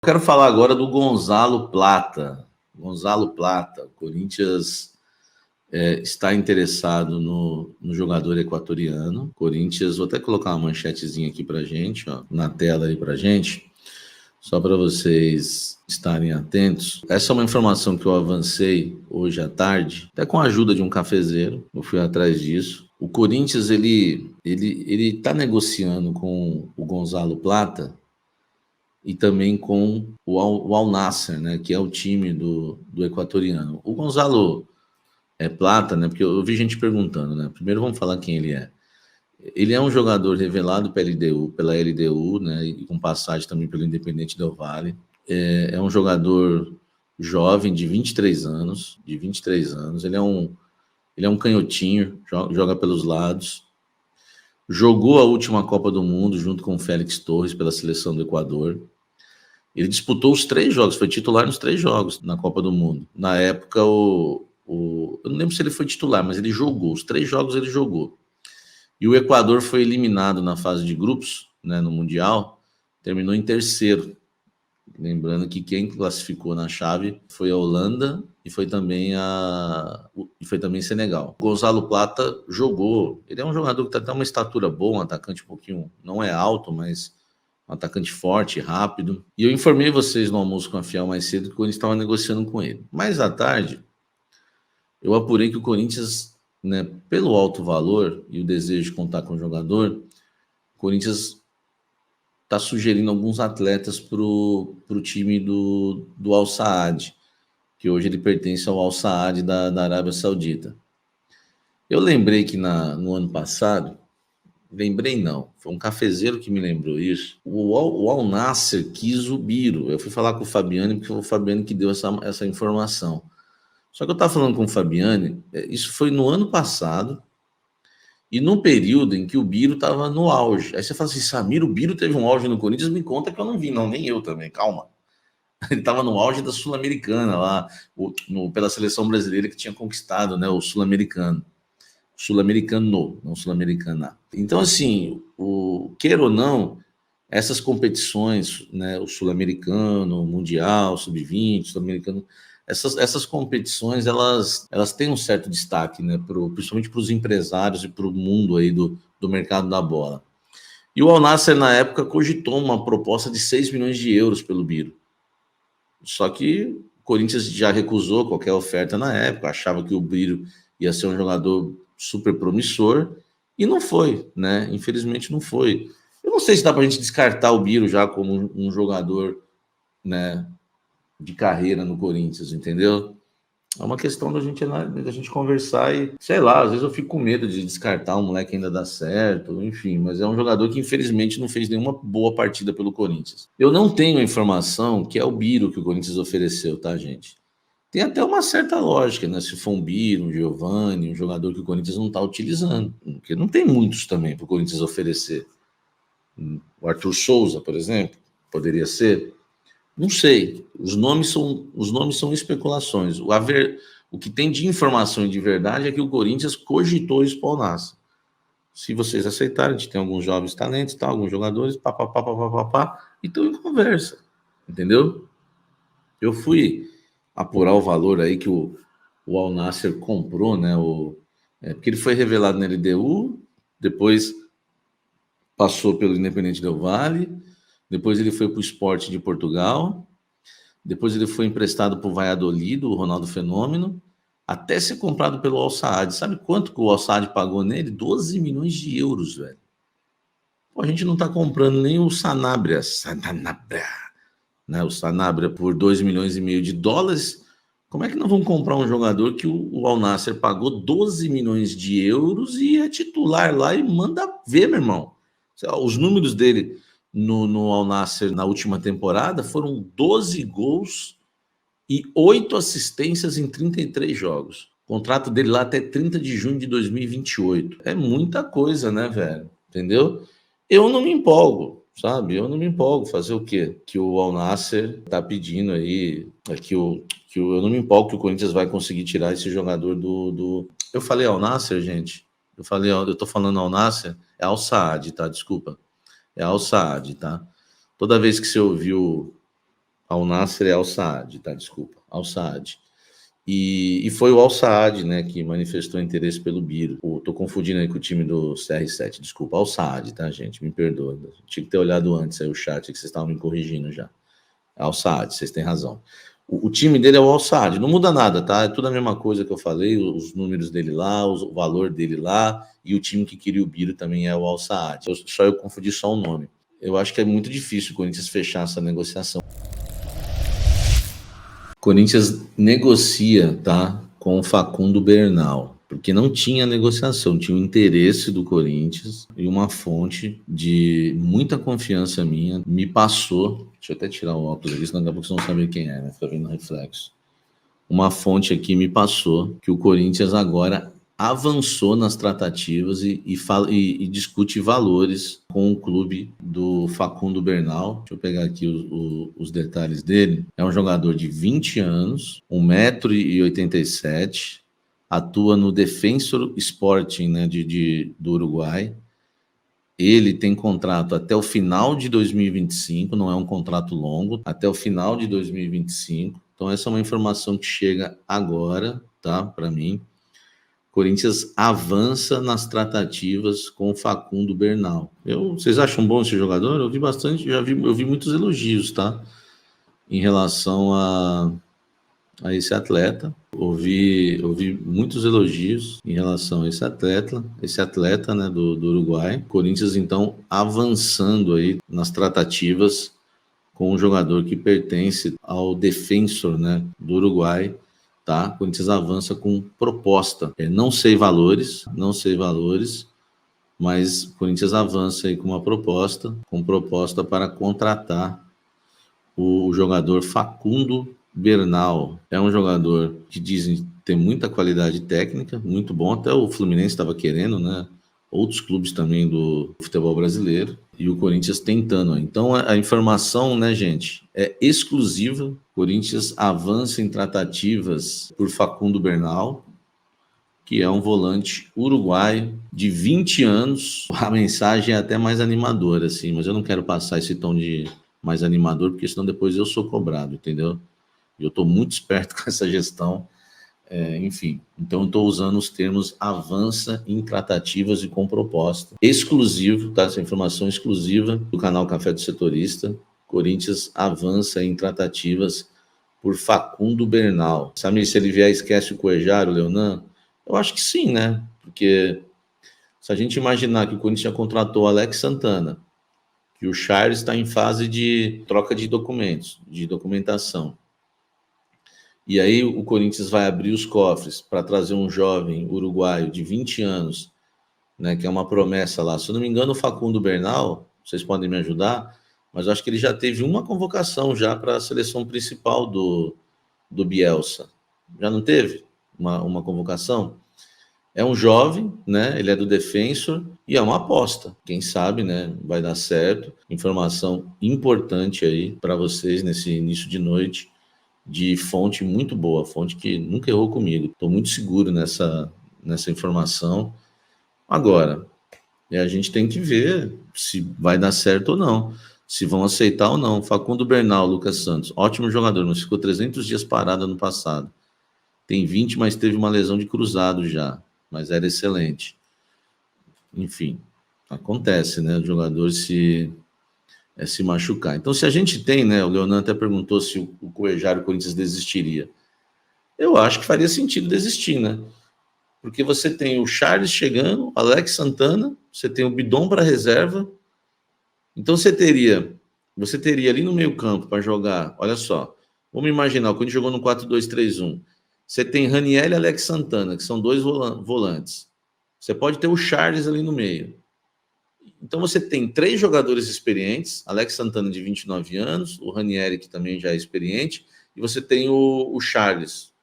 Quero falar agora do Gonzalo Plata. Gonzalo Plata, o Corinthians está interessado no jogador equatoriano. Corinthians, vou até colocar uma manchetezinha aqui para gente, ó, na tela aí para gente, só para vocês estarem atentos. Essa é uma informação que eu avancei hoje à tarde, até com a ajuda de um cafezeiro. Eu fui atrás disso. O Corinthians ele está negociando com o Gonzalo Plata e também com o Al Nassr, né, que é o time do equatoriano. O Gonzalo Plata, né, porque eu vi gente perguntando, né, primeiro vamos falar quem ele é. Ele é um jogador revelado pela LDU, né, e com passagem também pelo Independente Del Valle. É um jogador jovem de 23 anos, ele é um canhotinho, joga pelos lados. Jogou a última Copa do Mundo junto com o Félix Torres pela seleção do Equador. Ele disputou os 3 jogos, foi titular nos 3 jogos na Copa do Mundo. Na época, eu não lembro se ele foi titular, mas ele jogou. Os 3 jogos ele jogou. E o Equador foi eliminado na fase de grupos, né, no Mundial, terminou em terceiro. Lembrando que quem classificou na chave foi a Holanda e foi também Senegal. O Gonzalo Plata jogou. Ele é um jogador que tem até uma estatura boa, um atacante um pouquinho, não é alto, mas um atacante forte, rápido. E eu informei vocês no almoço com a Fiel mais cedo que o Corinthians estava negociando com ele. Mais à tarde, eu apurei que o Corinthians, né, pelo alto valor e o desejo de contar com o jogador, o Corinthians está sugerindo alguns atletas para o time do Al Saad, que hoje ele pertence ao Al Saad da Arábia Saudita. Eu lembrei que no ano passado, lembrei não, foi um cafezeiro que me lembrou isso. O Al Nassr quis o Biro. Eu fui falar com o Fabiani, porque foi o Fabiani que deu essa informação. Só que eu estava falando com o Fabiani, isso foi no ano passado, e num período em que o Biro estava no auge. Aí você fala assim, Samir, o Biro teve um auge no Corinthians? Me conta que eu não vi, não, nem eu também, calma. Ele estava no auge da Sul-Americana lá, pela seleção brasileira que tinha conquistado, né, o Sul-Americano. Sul-Americano, não Sul-Americana. Então, assim, queira ou não, essas competições, né, o Sul-Americano, o Mundial, Sub-20, Sul-Americano, essas competições, elas têm um certo destaque, né, principalmente para os empresários e para o mundo aí do mercado da bola. E o Al Nassr, na época, cogitou uma proposta de 6 milhões de euros pelo Biro. Só que o Corinthians já recusou qualquer oferta na época, achava que o Biro ia ser um jogador super promissor, e não foi, né? Infelizmente não foi. Eu não sei se dá para a gente descartar o Biro já como um jogador, né, de carreira no Corinthians, entendeu? É uma questão da gente conversar e, sei lá, às vezes eu fico com medo de descartar um moleque que ainda dá certo, enfim, mas é um jogador que infelizmente não fez nenhuma boa partida pelo Corinthians. Eu não tenho a informação que é o Biro que o Corinthians ofereceu, tá, gente? Tem até uma certa lógica, né? Se for um Biro, um Giovani, um jogador que o Corinthians não está utilizando, porque não tem muitos também para o Corinthians oferecer. O Arthur Souza, por exemplo, poderia ser. Não sei. Os nomes são especulações. O que tem de informação e de verdade é que o Corinthians cogitou isso para o Al Nassr. Se vocês aceitarem, a gente tem alguns jovens talentos, tá? Alguns jogadores, e estão em conversa, entendeu? Eu fui apurar o valor aí que o Al Nassr comprou, né? Porque ele foi revelado na LDU, depois passou pelo Independente Del Valle, depois ele foi para o Sport de Portugal, depois ele foi emprestado para o Valladolid, o Ronaldo Fenômeno, até ser comprado pelo Al Saad. Sabe quanto que o Al Saad pagou nele? 12 milhões de euros, velho. Pô, a gente não está comprando nem o Sanabria, né? O Sanabria por 2 milhões e meio de dólares. Como é que nós vamos comprar um jogador que o Al Nassr pagou 12 milhões de euros e é titular lá e manda ver, meu irmão? Os números dele no Al Nassr na última temporada foram 12 gols e 8 assistências em 33 jogos. O contrato dele lá até 30 de junho de 2028. É muita coisa, né, velho? Entendeu? Eu não me empolgo, sabe? Eu não me empolgo. Fazer o quê? Que o Al Nassr tá pedindo aí, eu não me empolgo que o Corinthians vai conseguir tirar esse jogador do... Eu falei Al Nassr, gente? Eu tô falando Al Nassr, é Al Saad, tá? Desculpa. É Al Saad, tá? Toda vez que você ouviu Al Nassr é Al Saad, tá? Desculpa, Al Saad. E foi o Al Saad, né, que manifestou interesse pelo Biro. Tô confundindo aí com o time do CR7, desculpa, Al Saad, tá, gente? Me perdoa. Tinha que ter olhado antes aí o chat que vocês estavam me corrigindo já. Al Saad, vocês têm razão. O time dele é o Al Saad, não muda nada, tá? É tudo a mesma coisa que eu falei, os números dele lá, o valor dele lá, e o time que queria o Biro também é o Al Saad. Só eu confundi só o nome. Eu acho que é muito difícil o Corinthians fechar essa negociação. Corinthians negocia, tá, com o Facundo Bernal, porque não tinha negociação, tinha o interesse do Corinthians e uma fonte de muita confiança minha me passou. Deixa eu até tirar o óculos aqui, senão daqui a pouco vocês não sabem quem é, né? Fica vendo reflexo. Uma fonte aqui me passou que o Corinthians agora avançou nas tratativas e discute valores com o clube do Facundo Bernal. Deixa eu pegar aqui os detalhes dele. É um jogador de 20 anos, 1,87 m, atua no Defensor Sporting, né, do Uruguai. Ele tem contrato até o final de 2025, não é um contrato longo, até o final de 2025. Então essa é uma informação que chega agora, tá, para mim. Corinthians avança nas tratativas com o Facundo Bernal. Vocês acham bom esse jogador? Eu vi bastante, eu vi muitos elogios, tá? Em relação a esse atleta. Ouvi muitos elogios em relação a esse atleta, né, do Uruguai. Corinthians, então, avançando aí nas tratativas com um jogador que pertence ao Defensor, né, do Uruguai. Tá? O Corinthians avança com proposta. Não sei valores, mas o Corinthians avança aí com uma proposta, para contratar o jogador Facundo Bernal. É um jogador que dizem ter muita qualidade técnica, muito bom, até o Fluminense estava querendo, né? Outros clubes também do futebol brasileiro, e o Corinthians tentando. Então a informação, né, gente, é exclusiva. Corinthians avança em tratativas por Facundo Bernal, que é um volante uruguaio de 20 anos. A mensagem é até mais animadora, assim, mas eu não quero passar esse tom de mais animador, porque senão depois eu sou cobrado, entendeu? Eu estou muito esperto com essa gestão. Enfim, então estou usando os termos avança em tratativas e com proposta. Exclusivo, tá? Essa informação exclusiva do canal Café do Setorista. Corinthians avança em tratativas por Facundo Bernal. Samir, se ele vier, esquece o Cuejar, o Leonan? Eu acho que sim, né? Porque se a gente imaginar que o Corinthians já contratou o Alex Santana, que o Charles está em fase de troca de documentos, de documentação, e aí o Corinthians vai abrir os cofres para trazer um jovem uruguaio de 20 anos, né, que é uma promessa lá. Se eu não me engano, o Facundo Bernal, vocês podem me ajudar, mas eu acho que ele já teve uma convocação já para a seleção principal do Bielsa. Já não teve uma convocação? É um jovem, né? Ele é do Defensor e é uma aposta. Quem sabe, né? Vai dar certo. Informação importante aí para vocês nesse início de noite, de fonte muito boa, fonte que nunca errou comigo. Estou muito seguro nessa informação. Agora, a gente tem que ver se vai dar certo ou não, se vão aceitar ou não. Facundo Bernal, Lucas Santos, ótimo jogador, mas ficou 300 dias parado ano passado. Tem 20, mas teve uma lesão de cruzado já, mas era excelente. Enfim, acontece, né? O jogador se machucar. Então, se a gente tem, né? O Leonan até perguntou se o Cuejar, o Corinthians desistiria. Eu acho que faria sentido desistir, né? Porque você tem o Charles chegando, Alex Santana, você tem o Bidon para reserva. Então você teria ali no meio campo para jogar, olha só, vamos imaginar, quando jogou no 4-2-3-1, você tem Raniel e Alex Santana, que são dois volantes. Você pode ter o Charles ali no meio. Então você tem 3 jogadores experientes, Alex Santana de 29 anos, o Ranieri, que também já é experiente, e você tem o Charles,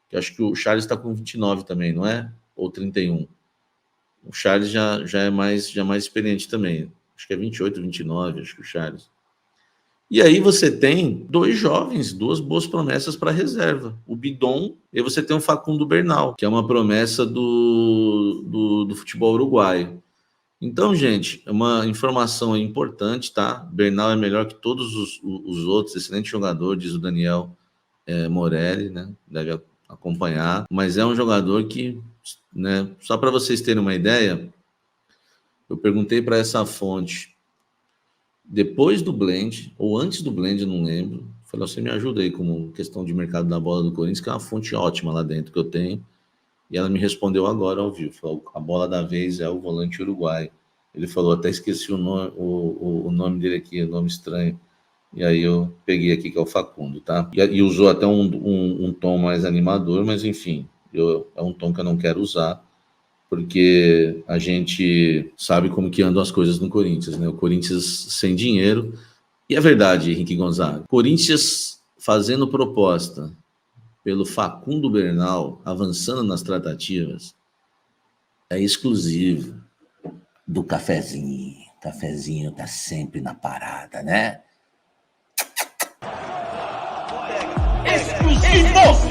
que acho que o Charles está com 29 também, não é? Ou 31. O Charles já é mais experiente também. Acho que é 28, 29, acho que o Charles. E aí você tem 2 jovens, 2 boas promessas para reserva. O Bidon, e você tem o Facundo Bernal, que é uma promessa do futebol uruguaio. Então, gente, é uma informação importante, tá? Bernal é melhor que todos os outros, excelente jogador, diz o Daniel Morelli, né? Deve acompanhar, mas é um jogador que, né? Só para vocês terem uma ideia, eu perguntei para essa fonte depois do blend ou antes do blend, eu não lembro. Falei, você me ajuda aí com questão de mercado da bola do Corinthians, que é uma fonte ótima lá dentro que eu tenho. E ela me respondeu agora ao vivo. Falou, a bola da vez é o volante uruguaio. Ele falou, até esqueci o nome dele aqui, o nome estranho. E aí eu peguei aqui, que é o Facundo, tá? E usou até um tom mais animador, mas enfim, é um tom que eu não quero usar, porque a gente sabe como que andam as coisas no Corinthians, né? O Corinthians sem dinheiro. E é verdade, Henrique Gonzaga. Corinthians fazendo proposta pelo Facundo Bernal, avançando nas tratativas, é exclusivo do cafezinho. O cafezinho tá sempre na parada, né? Exclusivo!